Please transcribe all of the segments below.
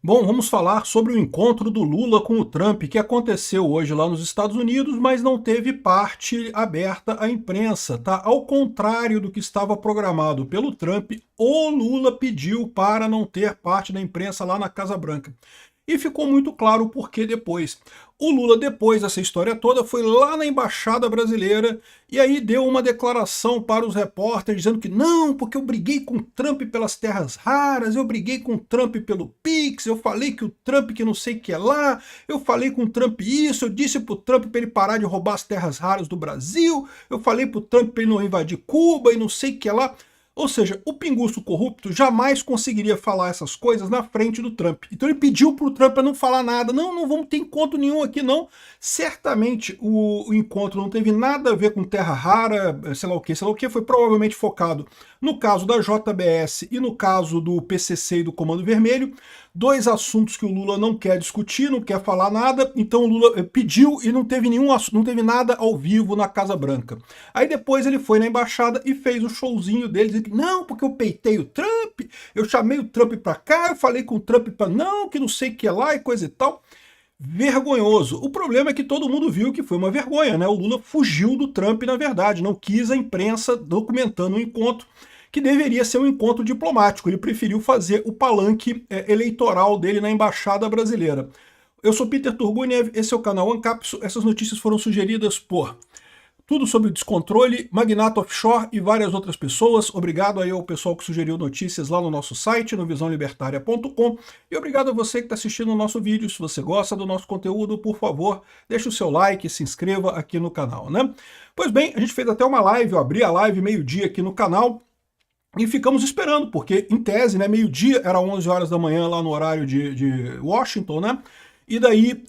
Bom, vamos falar sobre o encontro do Lula com o Trump, que aconteceu hoje lá nos Estados Unidos, mas não teve parte aberta à imprensa, tá? Ao contrário do que estava programado pelo Trump, o Lula pediu para não ter parte da imprensa lá na Casa Branca. E ficou muito claro o porquê depois. O Lula, depois dessa história toda, foi lá na Embaixada Brasileira e aí deu uma declaração para os repórteres dizendo que não, porque eu briguei com o Trump pelas terras raras, eu briguei com o Trump pelo Pix, eu falei que o Trump que não sei o que é lá, eu falei com o Trump isso, eu disse para o Trump para ele parar de roubar as terras raras do Brasil, eu falei para o Trump para ele não invadir Cuba e não sei o que é lá. Ou seja, o pinguço corrupto jamais conseguiria falar essas coisas na frente do Trump. Então ele pediu para o Trump para não falar nada. Não, não vamos ter encontro nenhum aqui, não. Certamente o encontro não teve nada a ver com terra rara, sei lá o que, foi provavelmente focado no caso da JBS e no caso do PCC e do Comando Vermelho, dois assuntos que o Lula não quer discutir, não quer falar nada, então o Lula pediu e não teve não teve nada ao vivo na Casa Branca. Aí depois ele foi na embaixada e fez o showzinho dele, dizendo que não, porque eu peitei o Trump, eu chamei o Trump pra cá, eu falei com o Trump pra não, que não sei o que é lá e coisa e tal. Vergonhoso. O problema é que todo mundo viu que foi uma vergonha, né? O Lula fugiu do Trump, na verdade, não quis a imprensa documentando o encontro, que deveria ser um encontro diplomático. Ele preferiu fazer o palanque eleitoral dele na Embaixada Brasileira. Eu sou Peter Turguniev, esse é o canal Ancapso. Essas notícias foram sugeridas por Tudo Sobre o Descontrole, Magnata Offshore e várias outras pessoas. Obrigado aí ao pessoal que sugeriu notícias lá no nosso site, no visãolibertaria.com. E obrigado a você que está assistindo o nosso vídeo. Se você gosta do nosso conteúdo, por favor, deixe o seu like e se inscreva aqui no canal, né? Pois bem, a gente fez até uma live, eu abri a live meio-dia aqui no canal, e ficamos esperando, porque em tese, né, meio-dia era 11 horas da manhã lá no horário de Washington, né? E daí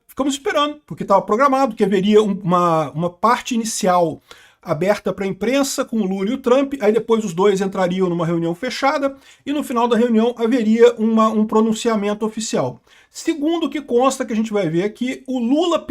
ficamos esperando, porque estava programado que haveria uma parte inicial aberta para a imprensa com o Lula e o Trump, aí depois os dois entrariam numa reunião fechada e no final da reunião haveria um pronunciamento oficial. Segundo o que consta, que a gente vai ver aqui, o Lula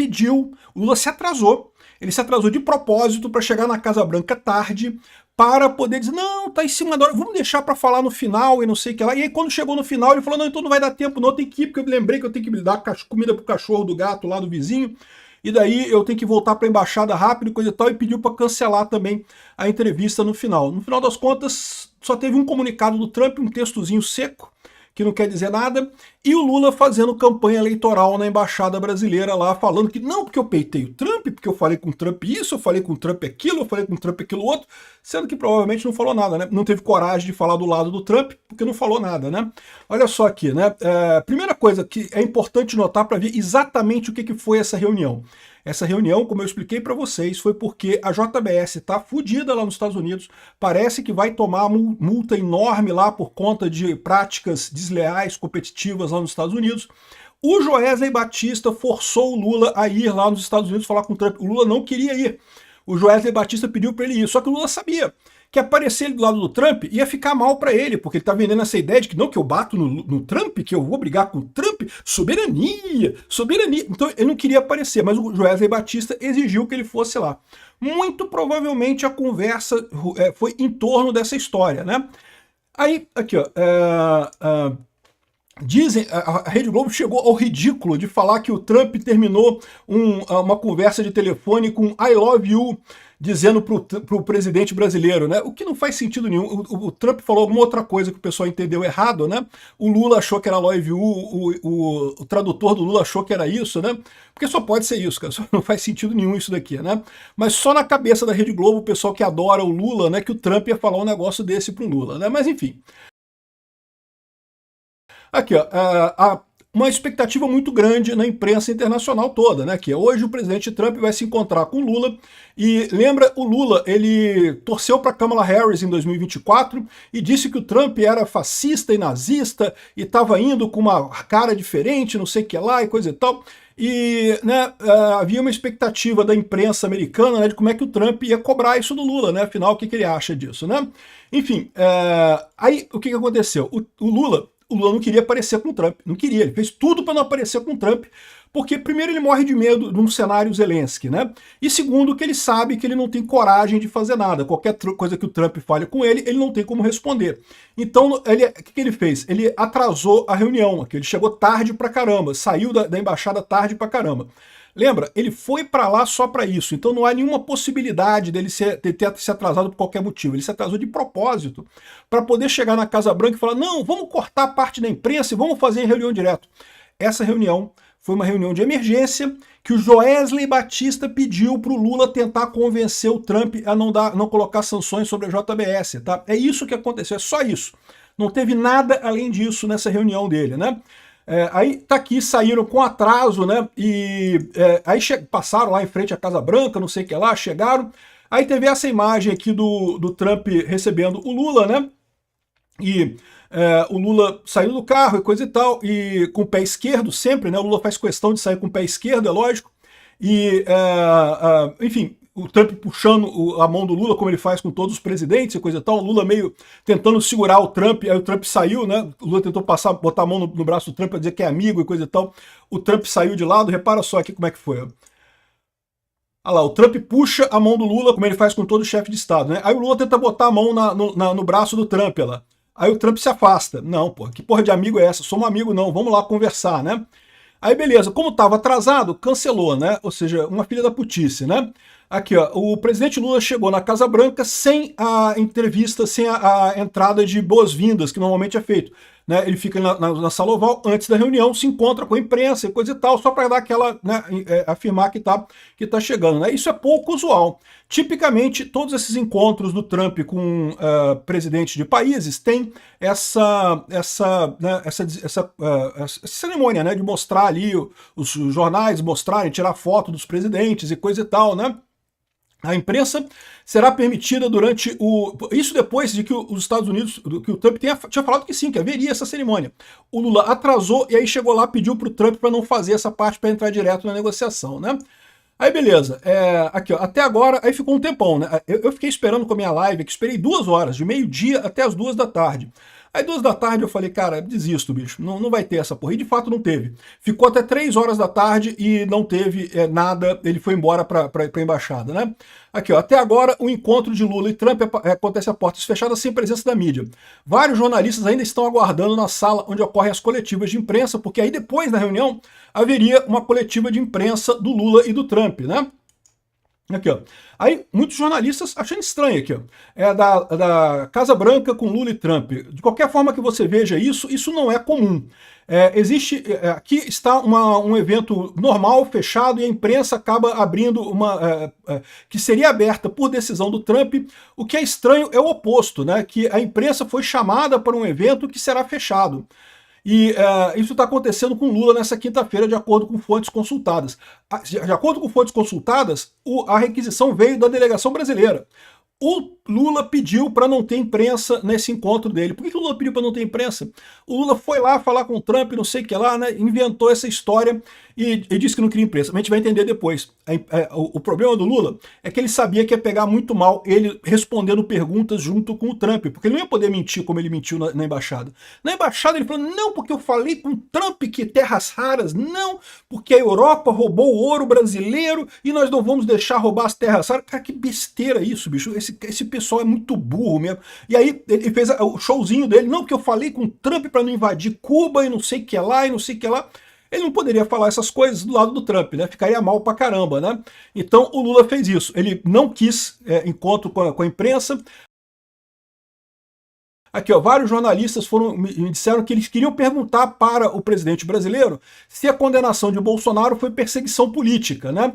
se atrasou, ele se atrasou de propósito para chegar na Casa Branca tarde, para poder dizer, não, tá em cima da hora, vamos deixar para falar no final e não sei o que lá. E aí quando chegou no final ele falou, não, então não vai dar tempo não, tem que ir, porque eu me lembrei que eu tenho que dar comida pro cachorro do gato lá do vizinho, e daí eu tenho que voltar para a embaixada rápido, coisa e tal, e pediu para cancelar também a entrevista no final. No final das contas, só teve um comunicado do Trump, um textozinho seco, que não quer dizer nada, e o Lula fazendo campanha eleitoral na Embaixada Brasileira lá, falando que não, porque eu peitei o Trump, porque eu falei com o Trump isso, eu falei com o Trump aquilo, eu falei com o Trump aquilo outro, sendo que provavelmente não falou nada, né? Não teve coragem de falar do lado do Trump, porque não falou nada, né? Olha só aqui, né? Primeira coisa que é importante notar para ver exatamente o que foi essa reunião. Essa reunião, como eu expliquei para vocês, foi porque a JBS está fodida lá nos Estados Unidos, parece que vai tomar multa enorme lá por conta de práticas desleais, competitivas lá nos Estados Unidos. O Joesley Batista forçou o Lula a ir lá nos Estados Unidos falar com o Trump. O Lula não queria ir. O Joesley Batista pediu para ele ir, só que o Lula sabia que aparecer ele do lado do Trump ia ficar mal para ele, porque ele tá vendendo essa ideia de que não, que eu bato no Trump, que eu vou brigar com o Trump, soberania, soberania. Então ele não queria aparecer, mas o Joesley Batista exigiu que ele fosse lá. Muito provavelmente a conversa foi em torno dessa história, né? Aí, aqui, ó, dizem, a Rede Globo chegou ao ridículo de falar que o Trump terminou uma conversa de telefone com I love you, dizendo pro presidente brasileiro, né? O que não faz sentido nenhum. O Trump falou alguma outra coisa que o pessoal entendeu errado, né? O Lula achou que era love you, o tradutor do Lula achou que era isso, né? Porque só pode ser isso, cara. Só não faz sentido nenhum isso daqui, né? Mas só na cabeça da Rede Globo, o pessoal que adora o Lula, né? Que o Trump ia falar um negócio desse pro Lula, né? Mas enfim. Aqui, ó, uma expectativa muito grande na imprensa internacional toda, né? Que hoje o presidente Trump vai se encontrar com Lula e lembra, o Lula, ele torceu para Kamala Harris em 2024 e disse que o Trump era fascista e nazista e estava indo com uma cara diferente, não sei o que lá e coisa e tal. E né, havia uma expectativa da imprensa americana, né, de como é que o Trump ia cobrar isso do Lula, né? Afinal, o que ele acha disso, né? Enfim, aí o que aconteceu? O Lula não queria aparecer com o Trump, não queria, ele fez tudo para não aparecer com o Trump, Porque, primeiro, ele morre de medo de um cenário Zelensky, né? E segundo, que ele sabe que ele não tem coragem de fazer nada. Qualquer coisa que o Trump fale com ele não tem como responder. Então, o que ele fez? Ele atrasou a reunião, ele chegou tarde pra caramba, saiu da embaixada tarde pra caramba. Lembra, ele foi para lá só para isso, então não há nenhuma possibilidade dele ter se atrasado por qualquer motivo. Ele se atrasou de propósito para poder chegar na Casa Branca e falar: não, vamos cortar parte da imprensa e vamos fazer reunião direto. Essa reunião foi uma reunião de emergência que o Joesley Batista pediu para o Lula tentar convencer o Trump a não colocar sanções sobre a JBS. Tá? É isso que aconteceu, é só isso. Não teve nada além disso nessa reunião dele, né? Aí tá aqui, saíram com atraso, né? E aí passaram lá em frente à Casa Branca, não sei o que lá, chegaram. Aí teve essa imagem aqui do Trump recebendo o Lula, né? E o Lula saindo do carro e coisa e tal, e com o pé esquerdo sempre, né? O Lula faz questão de sair com o pé esquerdo, é lógico. E, enfim, o Trump puxando a mão do Lula, como ele faz com todos os presidentes e coisa e tal, o Lula meio tentando segurar o Trump, aí o Trump saiu, né? O Lula tentou botar a mão no braço do Trump para dizer que é amigo e coisa e tal. O Trump saiu de lado, repara só aqui como é que foi. Olha lá, o Trump puxa a mão do Lula, como ele faz com todo chefe de Estado, né? Aí o Lula tenta botar a mão no braço do Trump, olha lá. Aí o Trump se afasta. Não, pô, que porra de amigo é essa? Somos amigo não, vamos lá conversar, né? Aí beleza, como estava atrasado, cancelou, né? Ou seja, uma filha da putice, né? Aqui, ó, o presidente Lula chegou na Casa Branca sem a entrevista, sem a entrada de boas-vindas, que normalmente é feito. Né? Ele fica na sala oval antes da reunião, se encontra com a imprensa e coisa e tal, só para dar aquela, né, afirmar que tá chegando. Né? Isso é pouco usual. Tipicamente, todos esses encontros do Trump com presidentes de países têm essa cerimônia, né, de mostrar ali os jornais, mostrarem, tirar foto dos presidentes e coisa e tal, né? A imprensa será permitida durante isso depois de que os Estados Unidos, que o Trump tinha falado que sim, que haveria essa cerimônia. O Lula atrasou e aí chegou lá, pediu para o Trump para não fazer essa parte para entrar direto na negociação, né? Aí beleza, aqui ó, até agora, aí ficou um tempão, né? Eu fiquei esperando com a minha live, que esperei 2 horas, de meio-dia até as 2 da tarde. Aí 2 da tarde eu falei, cara, desisto, bicho, não vai ter essa porra. E de fato não teve. Ficou até 3 horas da tarde e não teve nada, ele foi embora pra embaixada, né? Aqui ó, até agora o encontro de Lula e Trump acontece a portas fechadas sem presença da mídia. Vários jornalistas ainda estão aguardando na sala onde ocorrem as coletivas de imprensa, porque aí depois da reunião haveria uma coletiva de imprensa do Lula e do Trump, né? Aqui, ó. Aí, muitos jornalistas achando estranho aqui, ó. É da Casa Branca com Lula e Trump. De qualquer forma que você veja isso não é comum. Aqui está um evento normal, fechado, e a imprensa acaba abrindo que seria aberta por decisão do Trump. O que é estranho é o oposto, né? Que a imprensa foi chamada para um evento que será fechado. E isso está acontecendo com Lula nessa quinta-feira, de acordo com fontes consultadas. De acordo com fontes consultadas, a requisição veio da delegação brasileira. O Lula pediu para não ter imprensa nesse encontro dele. Por que o Lula pediu para não ter imprensa? O Lula foi lá falar com o Trump, não sei o que lá, né? Inventou essa história e disse que não queria imprensa. Mas a gente vai entender depois. O problema do Lula é que ele sabia que ia pegar muito mal ele respondendo perguntas junto com o Trump, porque ele não ia poder mentir como ele mentiu na embaixada. Na embaixada ele falou, não, porque eu falei com o Trump que terras raras, não, porque a Europa roubou o ouro brasileiro e nós não vamos deixar roubar as terras raras. Cara, que besteira isso, bicho. Esse pessoal é muito burro mesmo. E aí ele fez o showzinho dele, não, porque eu falei com o Trump para não invadir Cuba e não sei o que lá, e não sei o que lá. Ele não poderia falar essas coisas do lado do Trump, né? Ficaria mal pra caramba, né? Então o Lula fez isso. Ele não quis encontro com a imprensa. Aqui, ó, vários jornalistas me disseram que eles queriam perguntar para o presidente brasileiro se a condenação de Bolsonaro foi perseguição política, né?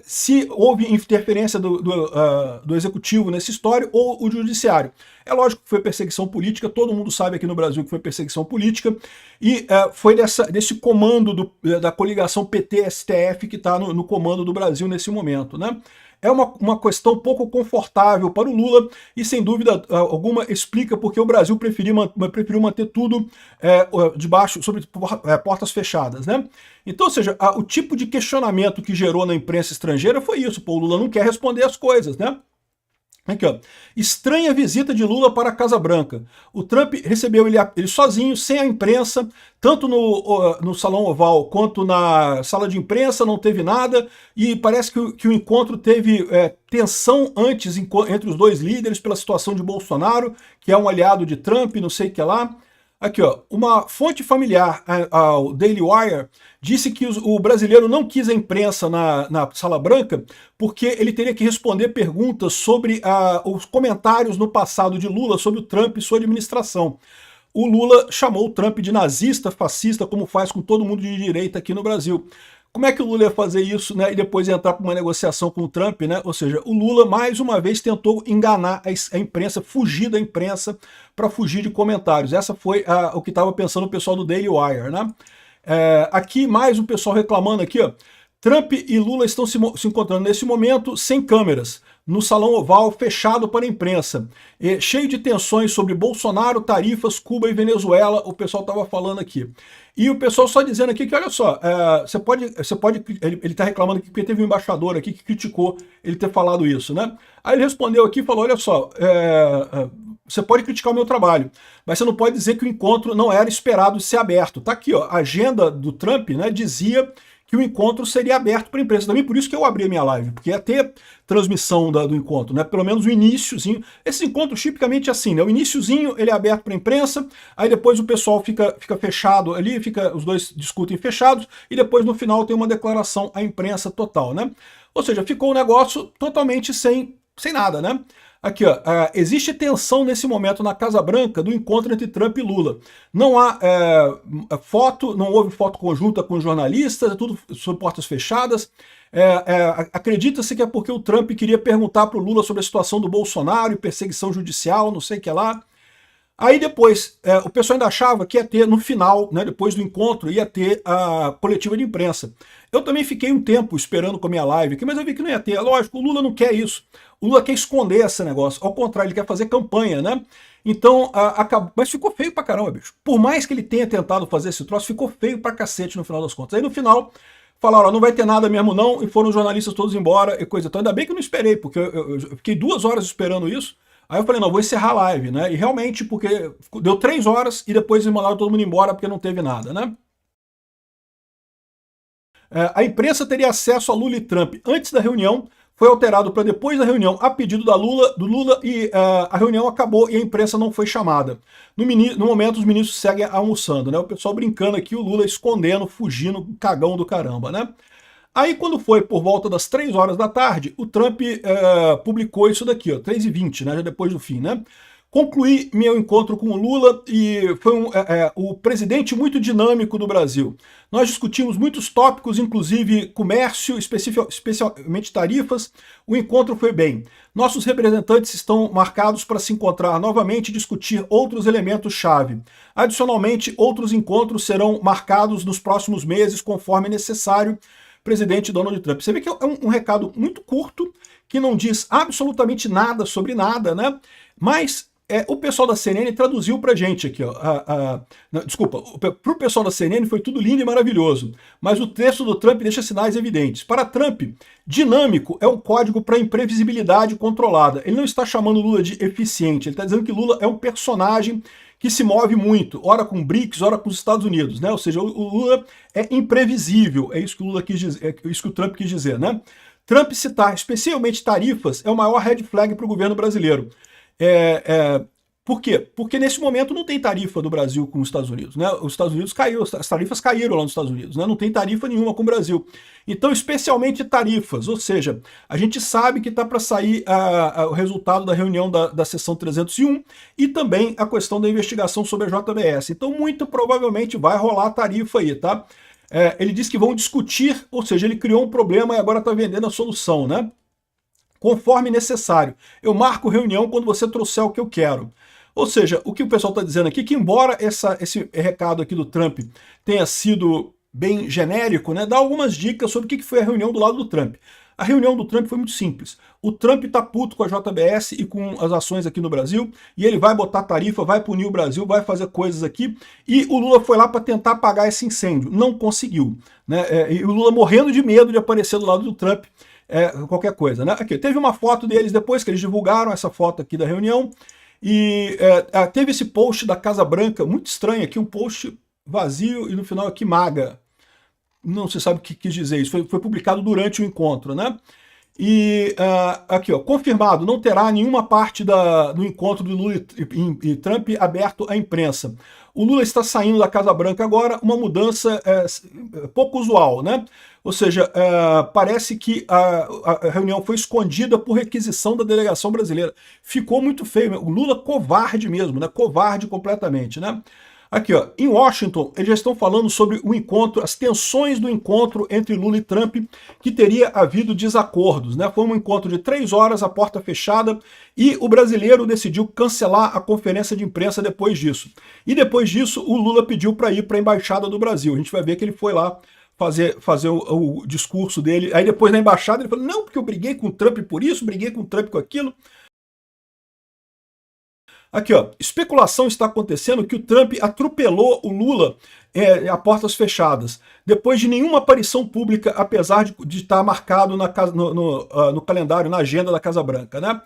Se houve interferência do executivo nessa história ou o judiciário. É lógico que foi perseguição política, todo mundo sabe aqui no Brasil que foi perseguição política, e foi desse comando da coligação PT-STF que está no comando do Brasil nesse momento, né? É uma questão pouco confortável para o Lula e, sem dúvida alguma, explica porque o Brasil preferiu manter tudo sobre portas fechadas, né? Então, ou seja, o tipo de questionamento que gerou na imprensa estrangeira foi isso. Pô, o Lula não quer responder as coisas, né? Aqui, ó. Estranha visita de Lula para a Casa Branca. O Trump recebeu ele sozinho, sem a imprensa, tanto no Salão Oval quanto na sala de imprensa, não teve nada, e parece que o encontro teve tensão antes entre os dois líderes pela situação de Bolsonaro, que é um aliado de Trump, não sei o que lá. Aqui, ó, uma fonte familiar ao Daily Wire disse que o brasileiro não quis a imprensa na Sala Branca porque ele teria que responder perguntas sobre os comentários no passado de Lula sobre o Trump e sua administração. O Lula chamou o Trump de nazista, fascista, como faz com todo mundo de direita aqui no Brasil. Como é que o Lula ia fazer isso, né, e depois entrar para uma negociação com o Trump, né? Ou seja, o Lula mais uma vez tentou enganar a imprensa, fugir da imprensa para fugir de comentários. Essa foi o que estava pensando o pessoal do Daily Wire, né? Aqui mais um pessoal reclamando aqui, ó. Trump e Lula estão se encontrando nesse momento sem câmeras, no Salão Oval fechado para a imprensa, cheio de tensões sobre Bolsonaro, tarifas, Cuba e Venezuela, o pessoal estava falando aqui. E o pessoal só dizendo aqui que, olha só, ele está reclamando aqui porque teve um embaixador aqui que criticou ele ter falado isso, né? Aí ele respondeu aqui e falou, olha só, você pode criticar o meu trabalho, mas você não pode dizer que o encontro não era esperado ser aberto. Tá aqui, ó, a agenda do Trump, né, dizia que o encontro seria aberto para a imprensa. Também por isso que eu abri a minha live, porque ia ter transmissão do encontro, né? Pelo menos o iniciozinho. Esse encontro tipicamente é assim, né? O iniciozinho ele é aberto para a imprensa, aí depois o pessoal fica fechado ali, os dois discutem fechados, e depois no final tem uma declaração à imprensa total, né? Ou seja, ficou um negócio totalmente sem nada, né? Aqui, ó, existe tensão nesse momento na Casa Branca do encontro entre Trump e Lula. Não há foto, não houve foto conjunta com jornalistas, é tudo sob portas fechadas. Acredita-se que é porque o Trump queria perguntar para o Lula sobre a situação do Bolsonaro e perseguição judicial, não sei o que lá. Aí depois, o pessoal ainda achava que ia ter, no final, né, depois do encontro, ia ter a coletiva de imprensa. Eu também fiquei um tempo esperando com a minha live aqui, mas eu vi que não ia ter. Lógico, o Lula não quer isso. O Lula quer esconder esse negócio. Ao contrário, ele quer fazer campanha, né? Então, mas ficou feio pra caramba, bicho. Por mais que ele tenha tentado fazer esse troço, ficou feio pra cacete no final das contas. Aí no final, falaram, ó, não vai ter nada mesmo não, e foram os jornalistas todos embora e coisa e tal. Ainda bem que eu não esperei, porque eu fiquei 2 horas esperando isso. Aí eu falei, não, vou encerrar a live, né? E realmente, porque deu 3 horas e depois eles mandaram todo mundo embora porque não teve nada, né? A imprensa teria acesso a Lula e Trump antes da reunião, foi alterado para depois da reunião a pedido do Lula e a reunião acabou e a imprensa não foi chamada. No momento os ministros seguem almoçando, né? O pessoal brincando aqui, o Lula escondendo, fugindo, cagão do caramba, né? Aí quando foi por volta das 3 horas da tarde, o Trump publicou isso daqui, ó, 3h20, né, já depois do fim, né? Concluí meu encontro com o Lula e foi o presidente muito dinâmico do Brasil. Nós discutimos muitos tópicos, inclusive comércio, especialmente tarifas. O encontro foi bem. Nossos representantes estão marcados para se encontrar novamente e discutir outros elementos-chave. Adicionalmente, outros encontros serão marcados nos próximos meses, conforme necessário. Presidente Donald Trump. Você vê que é um recado muito curto, que não diz absolutamente nada sobre nada, né? Mas o pessoal da CNN traduziu pra gente aqui, ó. Desculpa, pro pessoal da CNN foi tudo lindo e maravilhoso, mas o texto do Trump deixa sinais evidentes. Para Trump, dinâmico é um código para imprevisibilidade controlada. Ele não está chamando Lula de eficiente, ele está dizendo que Lula é um personagem que se move muito, ora com BRICS, ora com os Estados Unidos, né? Ou seja, o Lula é imprevisível, é isso que o Lula quis dizer, é isso que o Trump quis dizer, né? Trump citar especialmente tarifas é o maior red flag para o governo brasileiro. Por quê? Porque nesse momento não tem tarifa do Brasil com os Estados Unidos, né? Os Estados Unidos caiu, as tarifas caíram lá nos Estados Unidos, né? Não tem tarifa nenhuma com o Brasil. Então, especialmente tarifas, ou seja, a gente sabe que está para sair o resultado da reunião da sessão 301 e também a questão da investigação sobre a JBS. Então, muito provavelmente vai rolar tarifa aí, tá? Ele disse que vão discutir, ou seja, ele criou um problema e agora está vendendo a solução, né? Conforme necessário. Eu marco reunião quando você trouxer o que eu quero. Ou seja, o que o pessoal está dizendo aqui, que embora esse recado aqui do Trump tenha sido bem genérico, né, dá algumas dicas sobre o que foi a reunião do lado do Trump. A reunião do Trump foi muito simples. O Trump tá puto com a JBS e com as ações aqui no Brasil, e ele vai botar tarifa, vai punir o Brasil, vai fazer coisas aqui, e o Lula foi lá para tentar apagar esse incêndio. Não conseguiu, né? E o Lula morrendo de medo de aparecer do lado do Trump, qualquer coisa, né? Aqui, teve uma foto deles depois que eles divulgaram essa foto aqui da reunião, e teve esse post da Casa Branca, muito estranho aqui, um post vazio e no final aqui MAGA. Não se sabe o que quis dizer isso, foi publicado durante o encontro, né? E aqui, ó, confirmado, não terá nenhuma parte do encontro do Lula e Trump aberto à imprensa. O Lula está saindo da Casa Branca agora, uma mudança pouco usual, né? Ou seja, parece que a reunião foi escondida por requisição da delegação brasileira. Ficou muito feio, o Lula covarde mesmo, né? Covarde completamente, né? Aqui, ó, em Washington, eles já estão falando sobre o encontro, as tensões do encontro entre Lula e Trump, que teria havido desacordos, né? Foi um encontro de 3 horas, a porta fechada, e o brasileiro decidiu cancelar a conferência de imprensa depois disso. E depois disso, o Lula pediu para ir para a Embaixada do Brasil. A gente vai ver que ele foi lá fazer o discurso dele. Aí depois na Embaixada ele falou, não, porque eu briguei com o Trump por isso, briguei com o Trump com aquilo. Aqui, ó, especulação está acontecendo que o Trump atropelou o Lula a portas fechadas, depois de nenhuma aparição pública, apesar de estar marcado no calendário, na agenda da Casa Branca, né?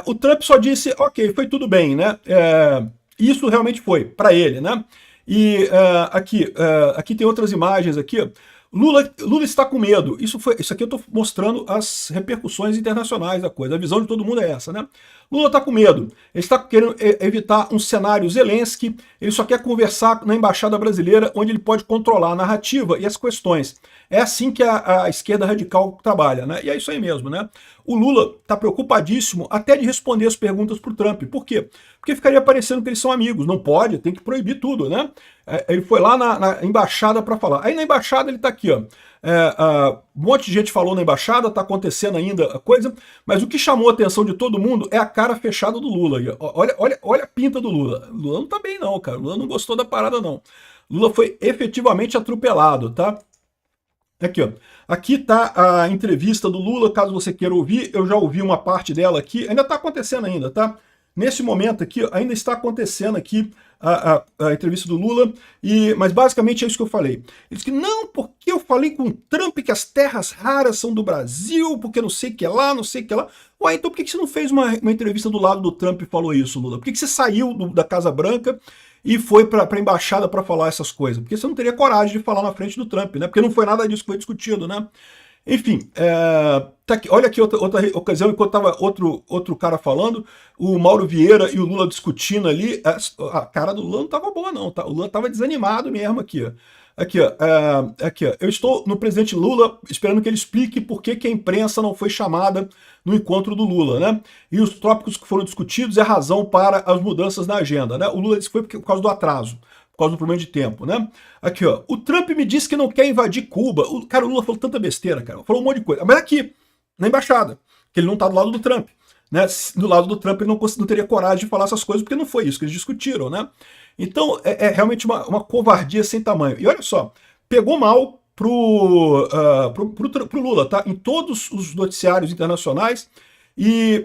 O Trump só disse, ok, foi tudo bem, né? Isso realmente foi, para ele, né? E aqui tem outras imagens aqui, ó. Lula está com medo. Isso aqui eu estou mostrando as repercussões internacionais da coisa. A visão de todo mundo é essa, né? Lula está com medo. Ele está querendo evitar um cenário Zelensky. Ele só quer conversar na embaixada brasileira, onde ele pode controlar a narrativa e as questões. É assim que a esquerda radical trabalha, né? E é isso aí mesmo, né? O Lula está preocupadíssimo até de responder as perguntas para o Trump. Por quê? Porque ficaria parecendo que eles são amigos. Não pode, tem que proibir tudo, né? Ele foi lá na embaixada para falar. Aí na embaixada ele está aqui, ó. Um monte de gente falou na embaixada, está acontecendo ainda a coisa, mas o que chamou a atenção de todo mundo é a cara fechada do Lula. Olha a pinta do Lula. Lula não está bem não, cara. Lula não gostou da parada não. Lula foi efetivamente atropelado, tá? Aqui, ó. Aqui tá a entrevista do Lula, caso você queira ouvir. Eu já ouvi uma parte dela aqui. Ainda está acontecendo ainda, tá? Nesse momento aqui, ainda está acontecendo aqui a entrevista do Lula, mas basicamente é isso que eu falei. Ele disse que não, porque eu falei com o Trump que as terras raras são do Brasil, porque não sei o que lá, não sei o que lá. Ué, então por que você não fez uma entrevista do lado do Trump e falou isso, Lula? Por que você saiu da Casa Branca e foi para a embaixada para falar essas coisas? Porque você não teria coragem de falar na frente do Trump, né? Porque não foi nada disso que foi discutido, né? Enfim, tá aqui, olha aqui outra ocasião, enquanto estava outro cara falando, o Mauro Vieira e o Lula discutindo ali, a cara do Lula não estava boa não, tá? O Lula estava desanimado mesmo aqui, ó. Aqui, ó, eu estou no presidente Lula esperando que ele explique por que a imprensa não foi chamada no encontro do Lula, né? E os tópicos que foram discutidos é a razão para as mudanças na agenda, né? O Lula disse que foi por causa do atraso, por causa do problema de tempo, né? Aqui, ó, o Trump me disse que não quer invadir Cuba. O Lula falou tanta besteira, cara, falou um monte de coisa. Mas aqui, na embaixada, que ele não tá do lado do Trump, né? Do lado do Trump ele não teria coragem de falar essas coisas, porque não foi isso que eles discutiram, né? Então, realmente uma covardia sem tamanho. E olha só, pegou mal pro Lula, tá? Em todos os noticiários internacionais, e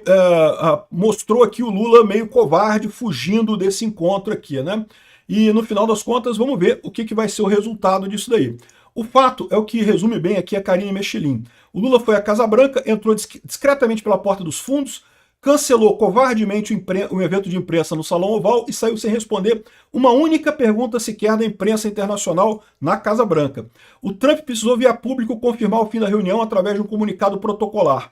mostrou aqui o Lula meio covarde, fugindo desse encontro aqui, né? E no final das contas, vamos ver o que vai ser o resultado disso daí. O fato é o que resume bem aqui a Karine Mechelin. O Lula foi à Casa Branca, entrou discretamente pela porta dos fundos, cancelou covardemente o evento de imprensa no Salão Oval e saiu sem responder uma única pergunta sequer da imprensa internacional na Casa Branca. O Trump precisou via público confirmar o fim da reunião através de um comunicado protocolar.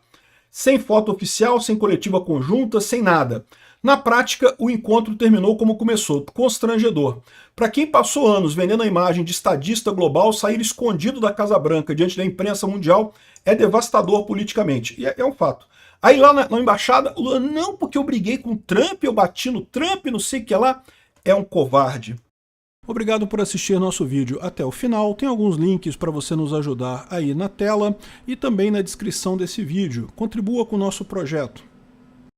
Sem foto oficial, sem coletiva conjunta, sem nada. Na prática, o encontro terminou como começou, constrangedor. Para quem passou anos vendendo a imagem de estadista global, sair escondido da Casa Branca diante da imprensa mundial é devastador politicamente. E é um fato. Aí lá na embaixada, o Lula, não, porque eu briguei com o Trump, eu bati no Trump, não sei o que lá. É um covarde. Obrigado por assistir nosso vídeo até o final. Tem alguns links para você nos ajudar aí na tela e também na descrição desse vídeo. Contribua com o nosso projeto.